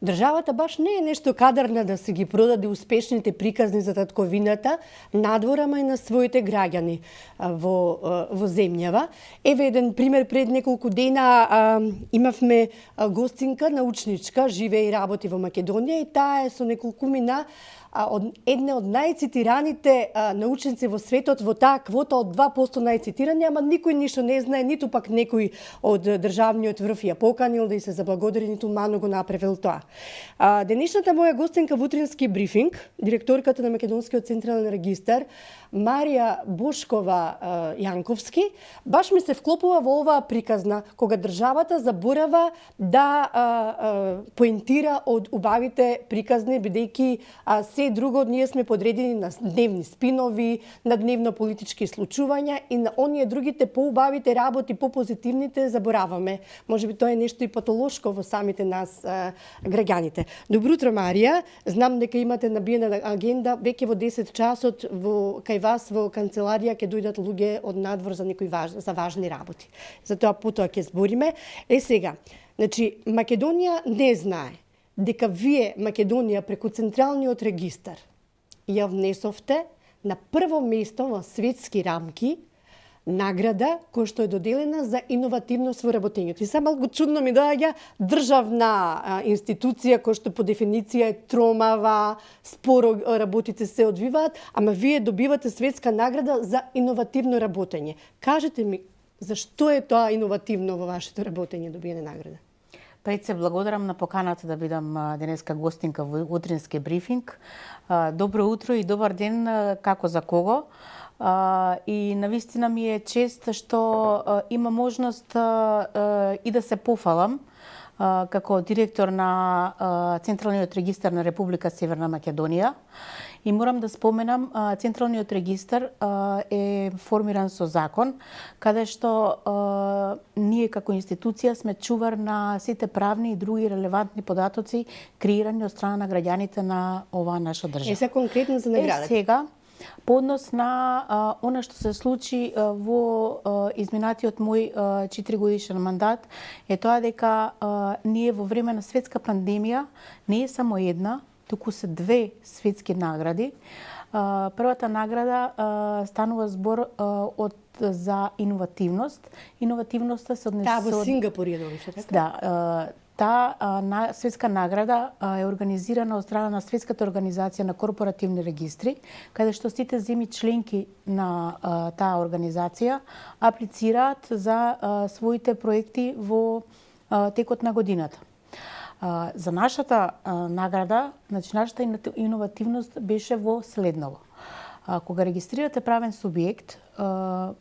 државата баш не е нешто кадарна да се ги продаде успешните приказни за татковината надвор, ама и на своите граѓани во земјава. Еве еден пример, пред неколку дена имавме гостинка научничка, живее и работи во Македонија и таа е со неколкумина една од најцитираните научници во светот во таа квота од 2% најцитирани, ама никој ништо не знае, ниту пак некој од државниот врв ја поканил да и се заблагодари, ниту мано го направил тоа. Денешната моја гостинка во утрински брифинг, директорката на Македонскиот централен регистар, Марија Бошкова Јанковски, баш ми се вклопува во оваа приказна, кога државата заборава да поентира од убавите приказни, бидејќи се друго ние сме подредени на дневни спинови, на дневно политички случувања и на оние другите поубавите работи, попозитивните забораваме. Можеби тоа е нешто и патолошко во самите нас граѓаните. Добро утро, Марија. Знам дека имате набиена агенда, веќе во 10 часот кај вас во канцеларија ќе дојдат луѓе од надвор за некои за важни работи. Затоа потоа ќе збориме. Сега, значи Македонија не знае дека вие Македонија преку Централниот регистар ја внесовте на прво место во светски рамки награда која што е доделена за иновативност во работењето. И само малку чудно ми доаѓа државна институција која што по дефиниција е тромава, споро работите се одвиваат, ама вие добивате светска награда за иновативно работење. Кажете ми, зашто е тоа иновативно во вашето работење, добиене награда? Пред се благодарам на поканата да бидам денеска гостинка во утрински брифинг. Добро утро и добар ден како за кого. И навистина ми е чест што има можност и да се пофалам како директор на Централниот регистар на Република Северна Македонија. И морам да споменам, Централниот регистар е формиран со закон, каде што ние како институција сме чувар на сите правни и други релевантни податоци креирани од страна на граѓаните на оваа наша држава. Се конкретно за наградата. Сега, по однос на она што се случи во изминатиот мој 4-годишен мандат, е тоа дека ние во време на светска пандемија не е само една, туку се две светски награди. Првата награда станува збор за иновативност. Иновативноста се однесе... Таа во Сингапур ја добивте, така? Да. Таа светска награда е организирана од страна на Светската организација на корпоративни регистри, каде што сите земји членки на таа организација аплицираат за своите проекти во текот на годината. За нашата награда, значи нашата иновативност беше во следново. Кога регистрирате правен субјект,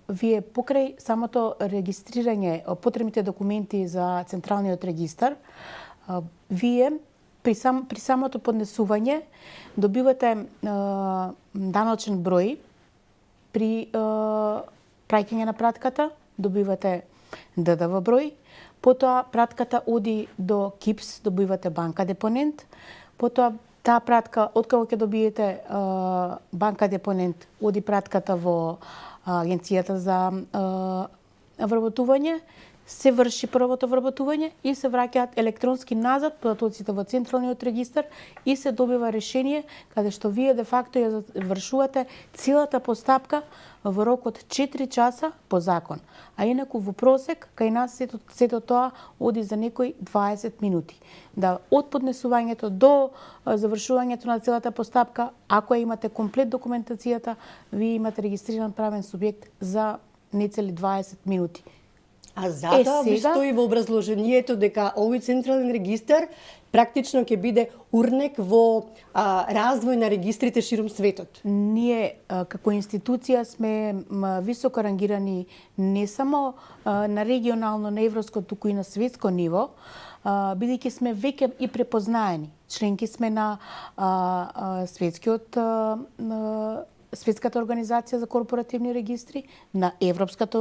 вие покрај самото регистрирање, потребните документи за Централниот регистар, вие при самото поднесување добивате даночен број, при праќање на пратката добивате ДДВ број, потоа пратката оди до КИПС, добивате банка депонент, потоа таа пратка, откако ќе добиете банка депонент, оди пратката во Агенцијата за вработување, се врши првото вработување и се враќаат електронски назад податоците во Централниот регистар и се добива решение каде што вие де факто ја завршувате целата постапка во рок од 4 часа по закон. А инаку во просек кај нас сето тоа оди за некои 20 минути. Да од поднесувањето до завршувањето на целата постапка, ако имате комплет документацијата, вие имате регистриран правен субјект за нецели 20 минути. А затоа ви стои во образложението дека овој централен регистар практично ќе биде урнек во развој на регистрите ширум светот. Ние како институција сме високо рангирани не само на регионално, на европско, туку и на светско ниво, бидејќи сме веќе и препознаени. Членки сме на Светската организација за корпоративни регистри, на Европската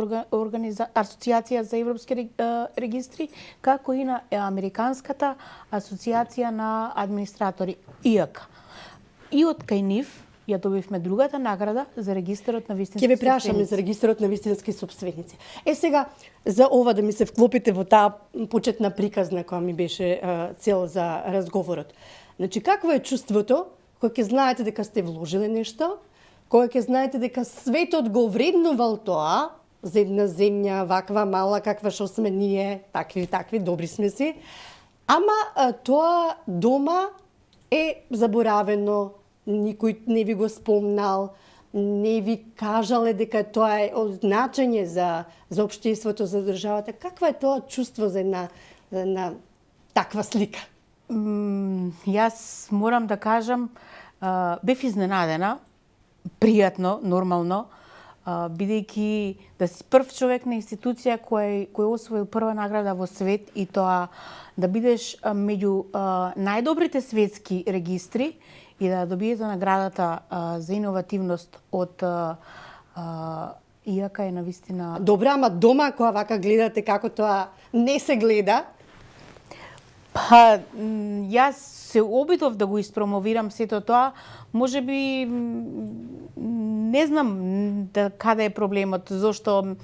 асоциација за европски регистри, како и на Американската асоциација на администратори ИАК. И од кај нив ја добивме другата награда за регистарот на вистински Ќе ве прашаме за регистарот на вистински собственици. Сега, за ова да ми се вклопите во таа почетна приказна која ми беше цел за разговорот. Значи, какво е чувството кога ќе знаете дека сте вложиле нешто, кога ќе знаете дека светот го вреднувал тоа, за една земја ваква мала каква што сме ние, такви добри сме си, ама тоа дома е заборавено, никој не ви го спомнал, не ви кажале дека тоа е од значење за општеството, за државата. Каква е тоа чувство за една таква слика? Јас морам да кажам, бев изненадена, пријатно, нормално, бидејќи да си прв човек на институција кој освоил прва награда во свет и тоа да бидеш меѓу најдобрите светски регистри и да добиете наградата за иновативност од иака е навистина... Добра, ама дома кога вака гледате како тоа не се гледа? Па, јас се обидов да го испромовирам сето тоа, можеби не знам каде е проблемот, зошто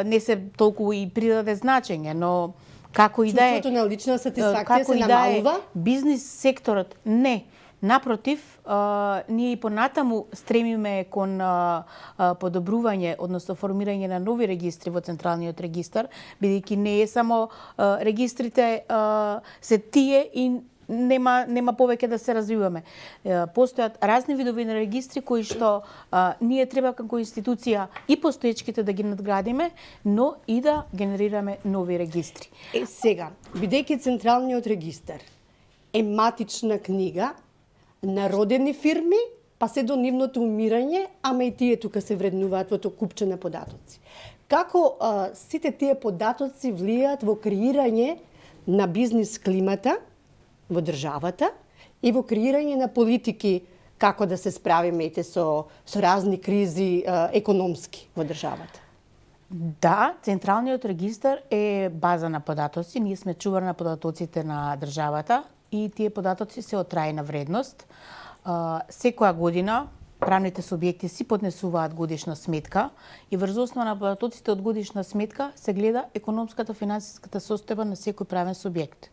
не се толку и придаде значење, но како и да е... Чувството на лична сатисфакција се намалува? Бизнис секторот не. Напротив, ние и понатаму стремиме кон подобрување, односно формирање на нови регистри во Централниот регистар, бидејќи не е само регистрите се тие и нема повеќе да се развиваме. Постојат разни видови на регистри кои што ние треба како институција и постоечките да ги надградиме, но и да генерираме нови регистри. Сега, бидејќи Централниот регистар е матична книга на родени фирми, па се до нивното умирање, ама и тие тука се вреднуваат во тоа купче на податоци. Како сите тие податоци влијаат во креирање на бизнис климата во државата и во креирање на политики како да се справиме со разни кризи економски во државата? Да, Централниот регистар е база на податоци. Ние сме чувар на податоците на државата и тие податоци се од трајна вредност. Секоја година правните субјекти си поднесуваат годишна сметка и врз основа на податоците од годишна сметка се гледа економската финансиската состојба на секој правен субјект.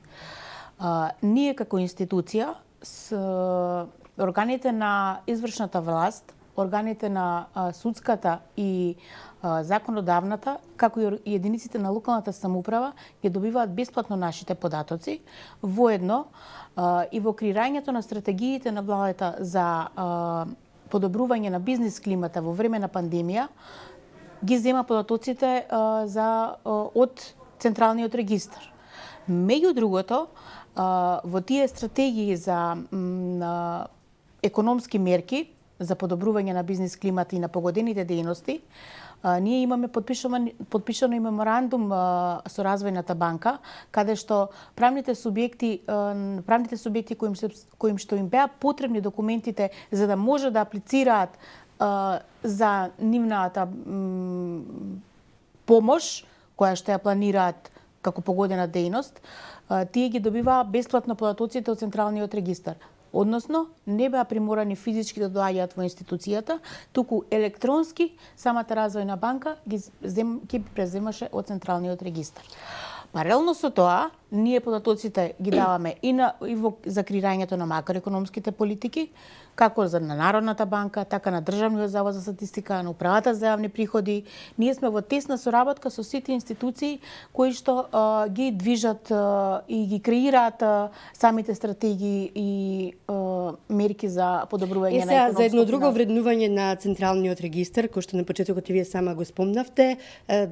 Ние како институција с органите на извршната власт, органите на судската и законодавната, како и единиците на локалната самоуправа ги добиваат бесплатно нашите податоци, воедно и во креирањето на стратегиите на владата за подобрување на бизнис климата во време на пандемија, ги зема податоците од Централниот регистар. Меѓу другото, во тие стратегии за економски мерки за подобрување на бизнис климат и на погодените дејности, ние имаме подпишано и меморандум со Развојната банка, каде што правните субјекти коим што им беа потребни документите за да може да аплицираат за нивната помош која што ја планираат како погодена дејност, тие ги добиваа бесплатно податоците од Централниот регистар. Односно, не беа приморани физички да доаѓаат во институцијата, туку електронски самата Развојна банка ги преземаше од Централниот регистар. Паралелно со тоа, ние податоците ги даваме и за креирањето на макроекономските политики, како за на Народната банка, така на Државниот завод за статистика, на Управата за јавни приходи. Ние сме во тесна соработка со сите институции кои што ги движат и ги креираат самите стратегии и мерки за подобрување на економското. За едно друго вреднување на Централниот регистар, кој што на почетокот и вие сама го спомнавте,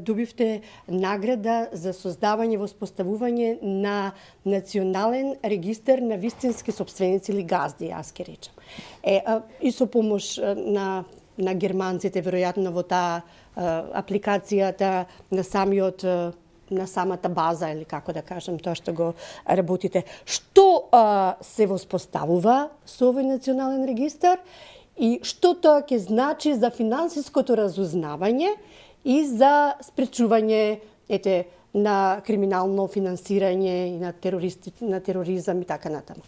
добивте награда за создавање и воспоставување на национален регистар на вистински собственици или газди, јас ке речам. И со помош на германците, веројатно во таа апликацијата на самата база, или како да кажем, тоа што го работите. Што се воспоставува со овој национален регистар и што тоа ќе значи за финансиското разузнавање и за спречување на криминално финансирање и на тероризам и така натаму?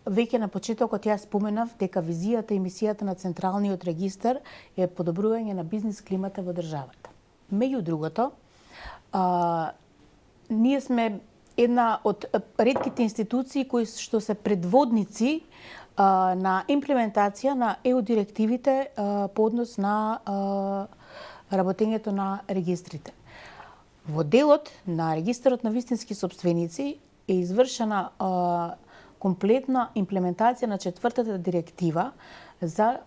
веќе на почетокот ја споменав дека визијата и мисијата на Централниот регистар е подобрување на бизнис климата во државата. Меѓу другото, ние сме една од ретките институции кои што се предводници на имплементација на ЕУ директивите по однос на работењето на регистрите. Во делот на регистарот на вистински сопственици е извршена комплетна имплементација на четвртата директива за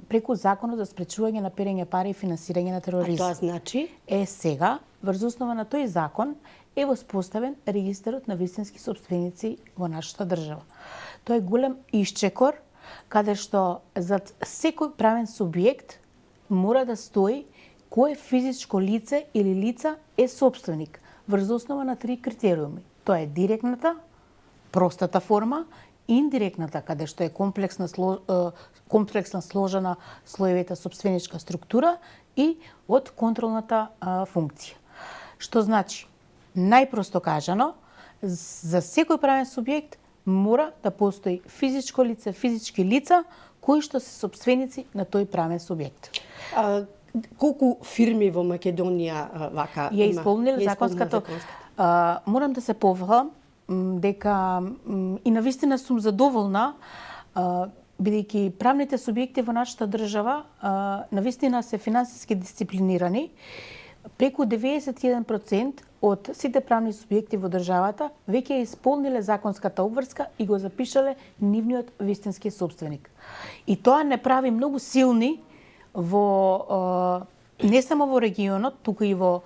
преку Законот за спречување на перење пари и финансирање на тероризам. А тоа значи? Сега, врз основа на тој закон, е воспоставен регистарот на вистински сопственици во нашата држава. Тоа е голем исчекор, каде што зад секој правен субјект мора да стои кој физичко лице или лица е собственик, врз основа на 3 критериуми. Тоа е директната, простата форма, индиректната, каде што е комплексна сложена слоевита сопственичка структура и од контролната функција. Што значи, најпросто кажано, за секој правен субјект мора да постои физичко лице, физички лица кои што се сопственици на тој правен субјект. Колку фирми во Македонија вака ја исполниле законската? Морам да се повлам дека и навистина сум задоволна, бидејќи правните субјекти во нашата држава навистина се финансиски дисциплинирани. Преку 91% од сите правни субјекти во државата веќе исполниле законската обврска и го запишале нивниот вистински собственик. И тоа не прави многу силни во не само во регионот, туку и во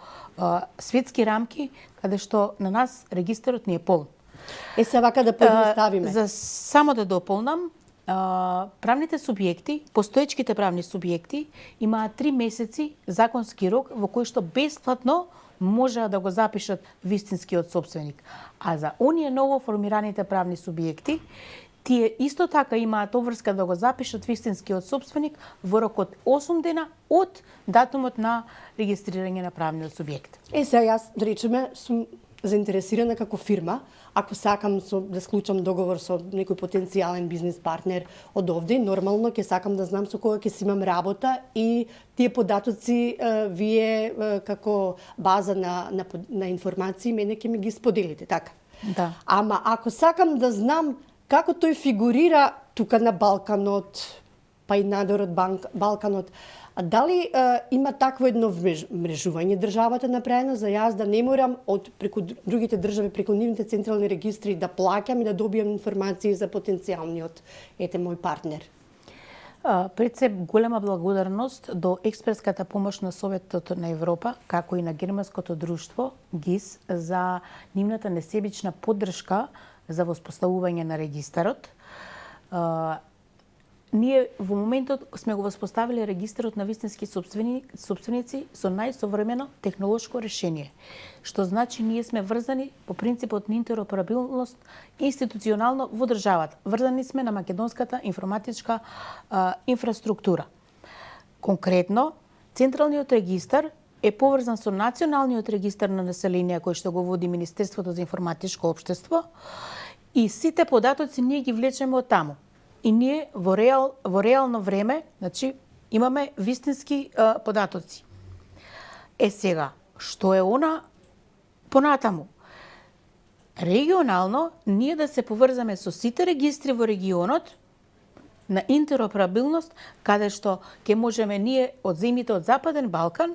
светски рамки, каде што на нас регистарот ни е полн. Се вака да поедноставиме. За само да дополнам, правните субјекти, постоечките правни субјекти имаат 3 месеци законски рок во кој што бесплатно можеа да го запишат вистинскиот собственик. А за оние ново формираните правни субјекти, тие исто така имаат обврска да го запишат вистинскиот собственик во рок од 8 дена од датумот на регистрирање на правниот субјект. Сега јас, да речеме, сум заинтересирана како фирма, ако сакам да склучам договор со некој потенцијален бизнис партнер од овде, нормално ќе сакам да знам со кога ќе си имам работа и тие податоци вие како база на информации мене ќе ми ги споделите, така? Да. Ама ако сакам да знам како тој фигурира тука на Балканот, па и надвор од Балканот, дали има такво едно мрежување државата направено за јас да не морам од преку другите држави, преку нивните централни регистри да плаќам и да добијам информации за потенцијалниот мој партнер? Пред се голема благодарност до експертската помош на Советот на Европа, како и на Германското друштво ГИС за нивната несебична поддршка за воспоставување на регистарот. Ние во моментот сме го воспоставиле регистарот на вистински сопственици со најсовремено технолошко решение, што значи ние сме врзани по принципот на интероперабилност институционално во државата. Врзани сме на македонската информатичка инфраструктура. Конкретно, Централниот регистар е поврзан со Националниот регистар на население кој што го води Министерството за информатичко општество и сите податоци ние ги влечеме од таму. И ние во реално време, значи, имаме вистински податоци. Сега, што е она понатаму? Регионално, ние да се поврзаме со сите регистри во регионот на интероперабилност, каде што ќе можеме ние од земјите од Западен Балкан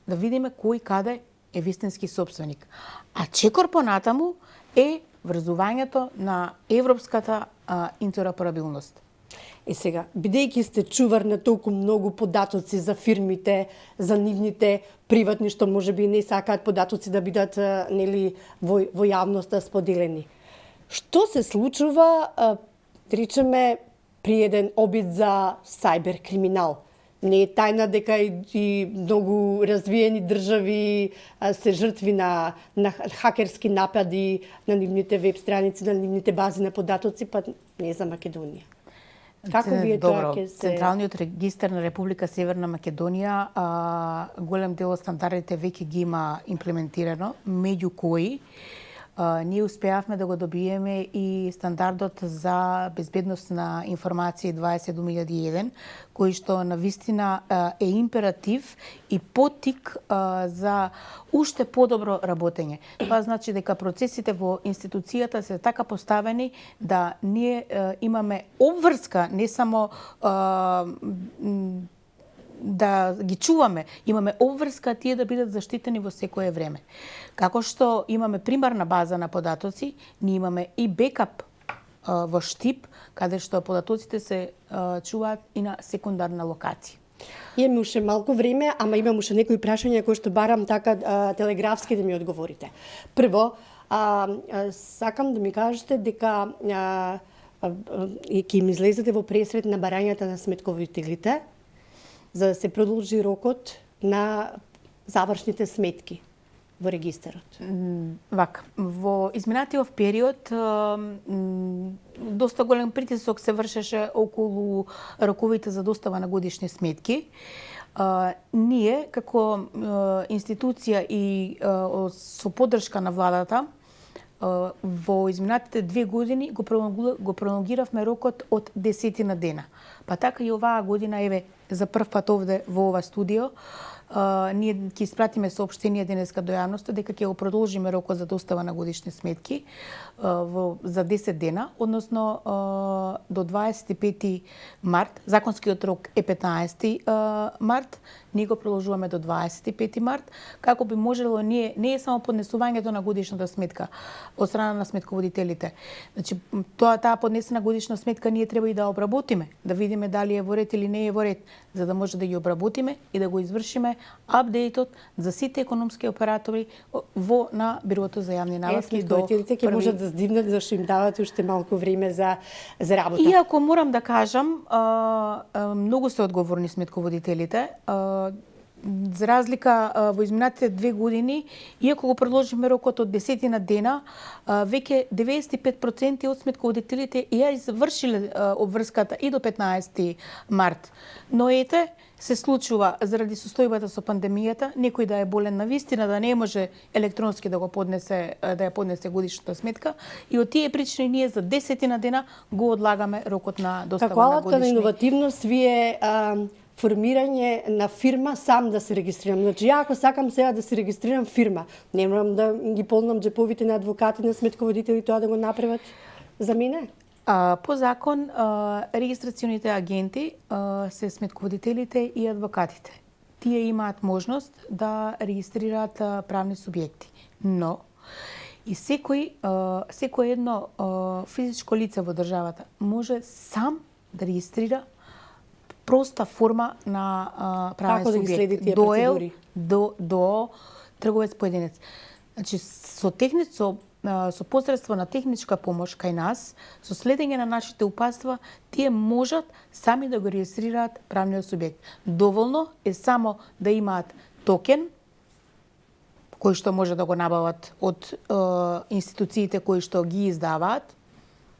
да видиме кој каде е вистински собственик. А чекор понатаму е врзувањето на европската интероперабилност. Сега, бидејќи сте чувар на толку многу податоци за фирмите, за нивните приватни, што можеби не сакаат податоци да бидат во јавноста споделени. Што се случува, речеме, при еден обид за сајбер криминал? Не е тајна дека и многу развиени држави се жртви на хакерски напади на нивните веб страници, на нивните бази на податоци, па не за Македонија. Како вие тоа ќе се... Централниот регистар на Република Северна Македонија, голем дел од стандардите веќе ги има имплементирано, меѓу кои ние успеавме да го добиеме и стандардот за безбедност на информации 27001, кој што навистина е императив и поттик за уште подобро работење. Това значи дека процесите во институцијата се така поставени да ние имаме обврска, не само да ги чуваме, имаме обврска тие да бидат заштитени во секое време. Како што имаме примарна база на податоци, ние имаме и бекап во Штип, каде што податоците се чуваат и на секундарна локација. Имаме уште малку време, ама имам уште некои прашања кои што барам така телеграфски да ми одговорите. Прво, сакам да ми кажете дека ќе им излезете во пресрет на барањата на сметковителите, за да се продолжи рокот на завршните сметки во регистарот. Вака, во изминатиот период доста голем притисок се вршеше околу роковите за достава на годишни сметки. Ние како институција и со поддршка на владата во изминатите 2 години го пролонгиравме рокот од 10 дена. Па така и оваа година, еве, за прв пат овде во ова студио, ние ќе испратиме соопштение денеска до јавноста дека ќе го продолжиме рокот за достава на годишни сметки за 10 дена, односно до 25 март. Законскиот рок е 15 март, ние го продолжуваме до 25 март, како би можело ние, не е само поднесувањето на годишната сметка од страна на сметководителите. Значи, таа поднесена годишна сметка ние треба и да обработиме, да видиме дали е во ред или не е во ред, за да може да ги обработиме и да го извршиме апдейтот за сите економски оператори на Бирото за јавни набавки до сметковителите ќе можат да здивнат зашто им давате уште малку време за работа. Иако морам да кажам, многу се одговорни сметководителите. За разлика во изминатите 2 години, иако го продолжиме рокот од 10 дена, веќе 95% од сметководителите ја извршиле обврската и до 15 март. Но ете, се случува заради состојбата со пандемијата, некој да е болен на вистина, да не може електронски да ја поднесе годишната сметка, и од тие причини ние за 10 дена го одлагаме рокот на достава Како на алатка годишни. на иновативност вие формирање на фирма сам да се регистрирам. Значи, ја ако сакам сега да се регистрирам фирма, не морам да ги полнам джеповите на адвокати, на сметководители, тоа да го направат за мене? По закон, регистрационите агенти се сметководителите и адвокатите. Тие имаат можност да регистрираат правни субјекти. Но и секој едно физичко лице во државата може сам да регистрира проста форма на правен Како да ги субјект. следи тие процедури? До трговец поединец. Значи, со посредство на техничка помош кај нас, со следење на нашите упатства, тие можат сами да го регистрираат правниот субјект. Доволно е само да имаат токен, кој што може да го набават од институциите кои што ги издаваат,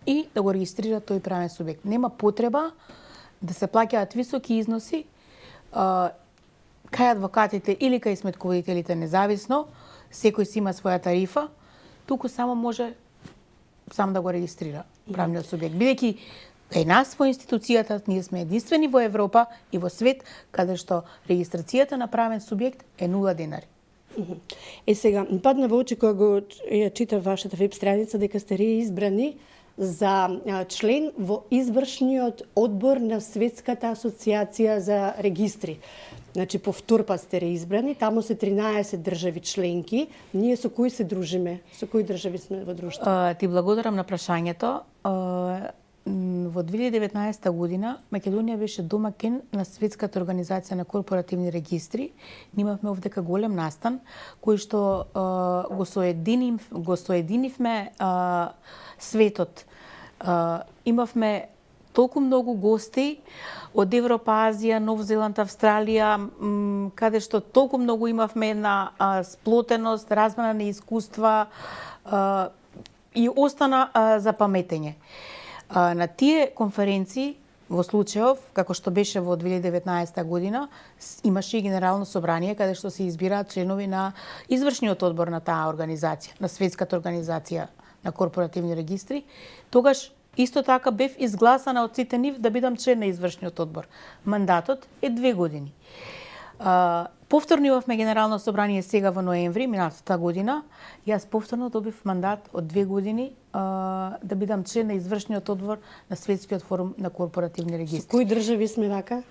и да го регистрираат тој правен субјект. Нема потреба да се плаќаат високи износи кај адвокатите или кај сметководителите независно, секој си има своја тарифа, туку само може сам да го регистрира правниот субјект. Бидејќи е нас во институцијата, ние сме единствени во Европа и во свет каде што регистрацијата на правен субјект е 0 денари. Сега, падна во очи кога го читав вашата веб страница дека сте реизбрани за член во извршниот одбор на Светската асоциација за регистри. Значи, повторпат сте реизбрани, таму се 13 држави членки. Ние со кои се дружиме? Со кои држави сме во друштво? Ти благодарам на прашањето. Во 2019 година Македонија беше домакин на Светската организација на корпоративни регистри. Имавме овдека голем настан кој што го соединивме светот. Имавме толку многу гости од Европа, Азија, Нов Зеланд, Австралија, каде што толку многу имавме една сплотеност, размена на искуства и остана за паметење. На тие конференции во случајов, како што беше во 2019 година, имаше и генерално собрание каде што се избираат членови на извршниот одбор на таа организација, на Светската организација на корпоративни регистри. Тогаш исто така бев изгласана од сите нив да бидам член на извршниот одбор. Мандатот е 2 години. Повторно имавме генерално собрание сега во ноември минатата година. Јас повторно добив мандат од 2 години да бидам член на извршниот одбор на Светскиот форум на корпоративни регистри. Кои држави сме вака?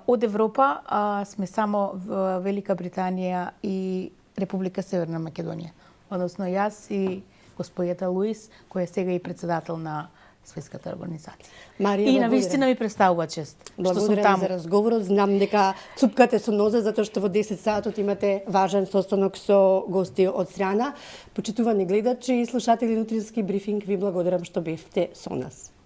Од Европа сме само Велика Британија и Република Северна Македонија. Односно јас и господјата Луис, која е сега и председател на Светската организација. Марија, и на вистина ми представува чест што сум благодарам таму. за разговорот. Знам дека цупкате со ноза затоа што во 10 сатот имате важен состанок со гости од страна. Почитувани гледачи и слушатели на Утрински брифинг, ви благодарам што бевте со нас.